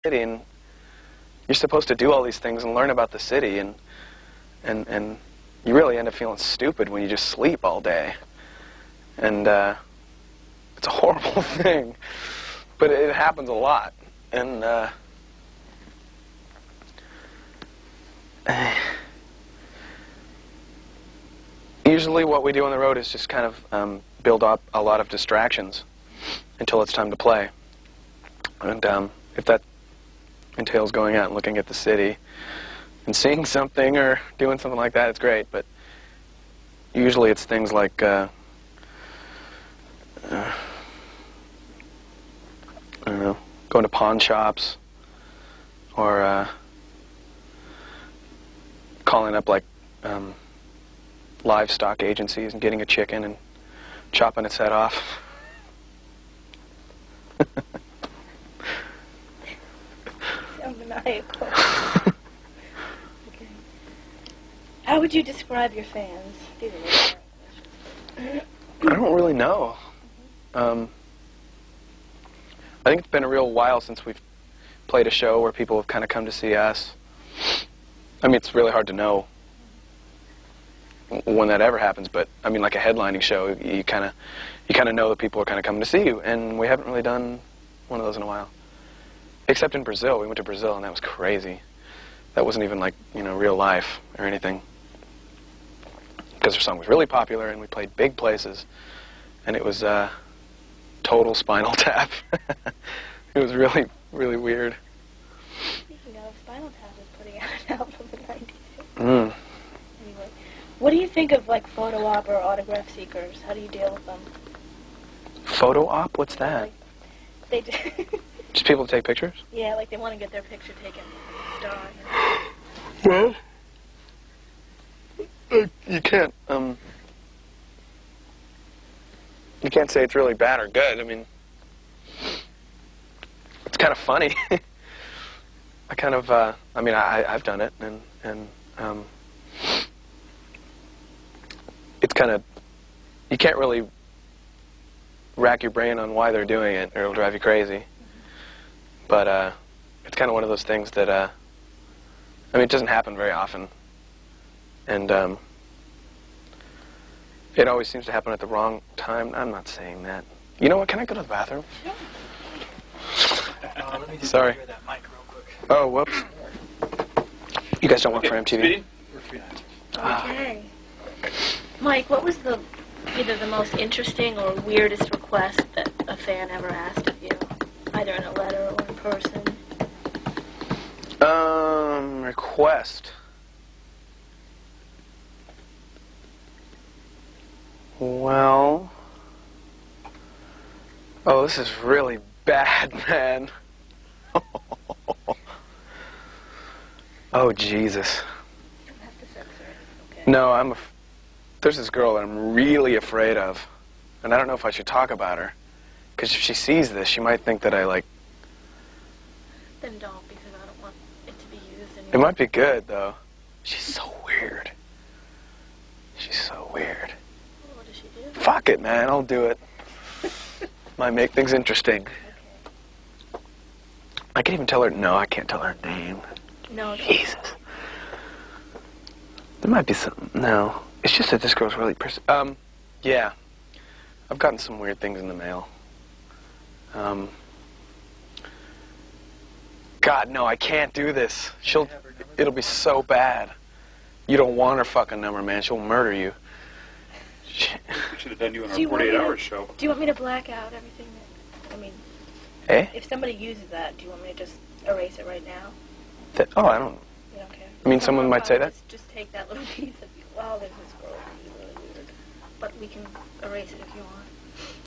city, and you're supposed to do all these things and learn about the city, and you really end up feeling stupid when you just sleep all day. And it's a horrible thing, but it happens a lot. And usually what we do on the road is just kind of build up a lot of distractions until it's time to play. And if that entails going out and looking at the city and seeing something or doing something like that, it's great. But usually it's things like I don't know, going to pawn shops, or calling up like livestock agencies and getting a chicken and chopping its head off. Sound maniacal. Okay. How would you describe your fans? These are really questions. I don't really know. I think it's been a real while since we've played a show where people have kind of come to see us. I mean, it's really hard to know when that ever happens, but I mean, like a headlining show, you kind of know that people are kind of coming to see you, and we haven't really done one of those in a while. Except in Brazil. We went to Brazil, and that was crazy. That wasn't even like, you know, real life or anything, because our song was really popular, and we played big places, and it was total Spinal Tap. It was really, really weird. Speaking of, Spinal Tap is putting out an album in the 90s. Mm. Anyway, what do you think of like photo op or autograph seekers? How do you deal with them? Photo op? What's that? Like, they just Just people to take pictures? Yeah, like they want to get their picture taken with a star. Well, you can't say it's really bad or good. I mean, it's kind of funny. I kind of, I mean, I've done it, and it's kind of, you can't really rack your brain on why they're doing it, or it'll drive you crazy. But it's kind of one of those things that, I mean, it doesn't happen very often, and it always seems to happen at the wrong time. I'm not saying that. You know what? Can I go to the bathroom? Let me just Sorry. that mic real quick. Oh, whoops. You guys don't work for MTV? We're free. Okay. Mike, what was either the most interesting or weirdest request that a fan ever asked of you? Either in a letter or in person? Request. Well... Oh, this is really bad, man. Oh, Jesus. You don't have to censor it. Okay. No, there's this girl that I'm really afraid of, and I don't know if I should talk about her, because if she sees this, she might think that I, like... Then don't, because I don't want it to be used anymore. It might be good, though. She's so weird. She's so weird. Well, what does she do? Fuck it, man. I'll do it. Might make things interesting. Okay. I can even tell her... No, I can't tell her name. No. Jesus. There might be some... No. It's just that this girl's really... Yeah. I've gotten some weird things in the mail. God, no, I can't do this. It'll be so bad. You don't want her fucking number, man. She'll murder you. We should have done you on our Do you want me 48-hour to- show. Do you want me to black out everything that... I mean, Eh? if somebody uses that, do you want me to just erase it right now? Oh, I don't... You don't care? I mean, someone might say that? Just take that little piece of... Well, there's this girl who's really weird. But we can erase it if you want.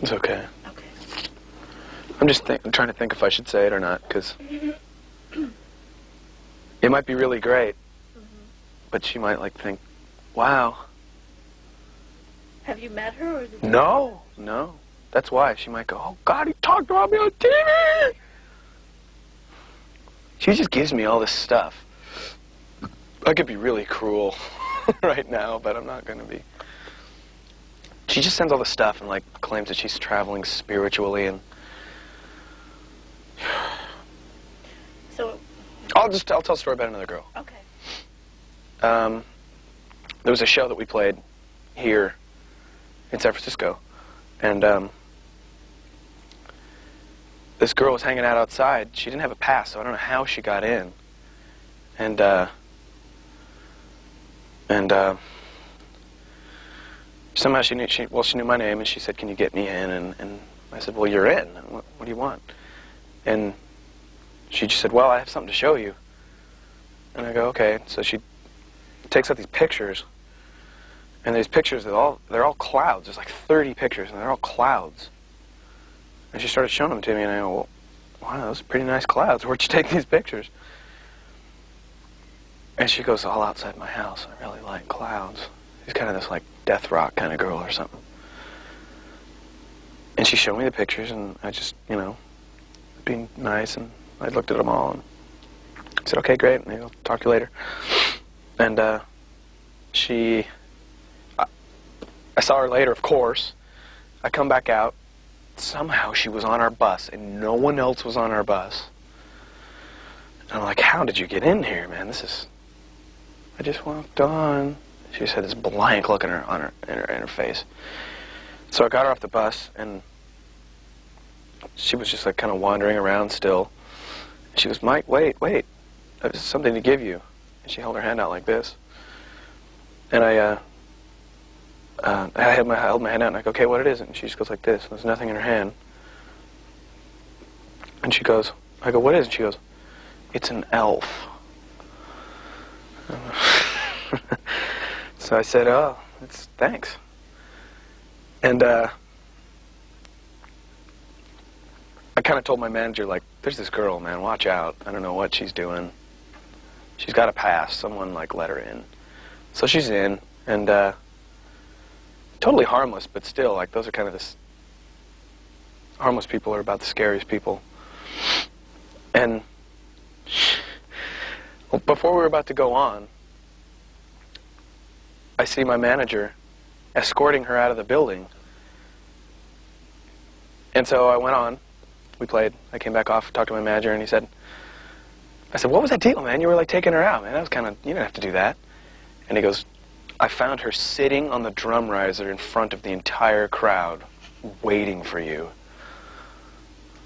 It's okay. Okay. I'm just trying to think if I should say it or not, because... It might be really great, but she might, like, think, wow. Have you met her, or is it... No. That's why. She might go, oh, God, he talked about me on TV! She just gives me all this stuff. I could be really cruel right now, but I'm not going to be. She just sends all this stuff and, like, claims that she's traveling spiritually and... So, I'll tell a story about another girl. okay. There was a show that we played here in San Francisco, and this girl was hanging out outside. She didn't have a pass, so I don't know how she got in. And somehow she knew my name, and she said, "Can you get me in?" And I said, "Well, you're in. What do you want?" And she just said, "Well, I have something to show you." And I go, "Okay." So she takes out these pictures, and these pictures, they're all clouds. There's like 30 pictures, and they're all clouds. And she started showing them to me, and I go, "Well, wow, those are pretty nice clouds. Where'd you take these pictures?" And she goes, "All outside my house. I really like clouds." She's kind of this like death rock kind of girl or something. And she showed me the pictures, and I just, being nice, and I looked at them all, and I said, "Okay, great, maybe I'll talk to you later." And I saw her later, of course. I come back out. Somehow she was on our bus, and no one else was on our bus. And I'm like, "How did you get in here, man? I just walked on." She just had this blank look in her face. So I got her off the bus, and she was just like kind of wandering around still. And she goes, "Mike, wait. I have something to give you." And she held her hand out like this. And I held my hand out, and I go, "Okay, what it is?" And she just goes like this. And there's nothing in her hand. And I go, "What is it?" And she goes, "It's an elf." So I said, "Oh, thanks." And I kind of told my manager, like, "There's this girl, man, watch out. I don't know what she's doing. She's got a pass. Someone, like, let her in." So she's in, and totally harmless, but still, like, those are kind of harmless people are about the scariest people. And before we were about to go on, I see my manager escorting her out of the building. And so I went on. We played. I came back off, talked to my manager, and I said, "What was that deal, man? You were like taking her out, man. That was you didn't have to do that." And he goes, "I found her sitting on the drum riser in front of the entire crowd, waiting for you."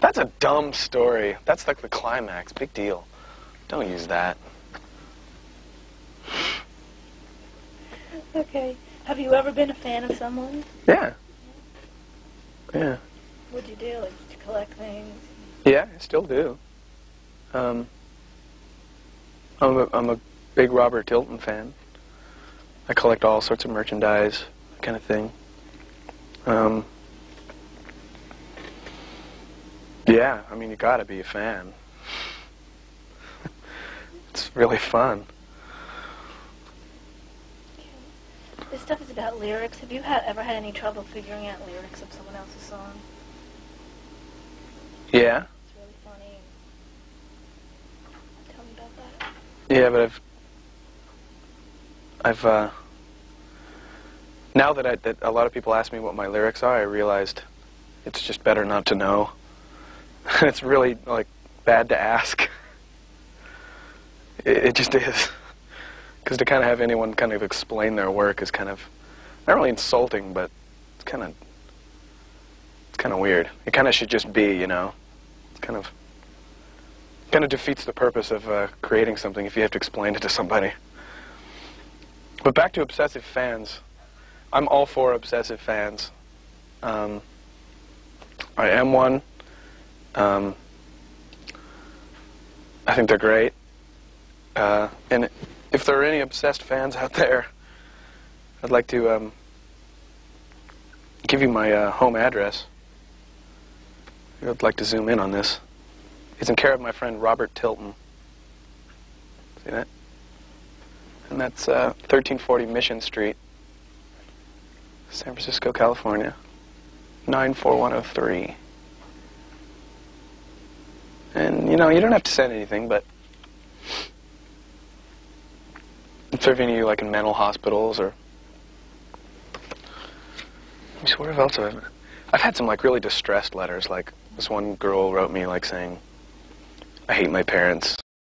That's a dumb story. That's like the climax. Big deal. Don't use that. Okay. Have you ever been a fan of someone? Yeah. Yeah. What'd you do? Like, did you collect things? Yeah, I still do. I'm a big Robert Tilton fan. I collect all sorts of merchandise, kind of thing. Yeah, I mean, you gotta be a fan. It's really fun. This stuff is about lyrics. Have you ever had any trouble figuring out lyrics of someone else's song? Yeah. It's really funny. Tell me about that. Yeah, but I've now that a lot of people ask me what my lyrics are, I realized it's just better not to know. It's really like bad to ask. It just is. Because to kind of have anyone kind of explain their work is kind of not really insulting, but it's kind of weird. It kind of should just be, It's kind of defeats the purpose of creating something if you have to explain it to somebody. But back to obsessive fans. I'm all for obsessive fans. I am one. I think they're great. And if there are any obsessed fans out there, I'd like to give you my home address. I'd like to zoom in on this. It's in care of my friend Robert Tilton. See that? And that's 1340 Mission Street, San Francisco, California, 94103. And, you don't have to send anything, but if any of you like in mental hospitals or... Let me see, what else have I've had some like really distressed letters. Like this one girl wrote me like saying, I hate my parents.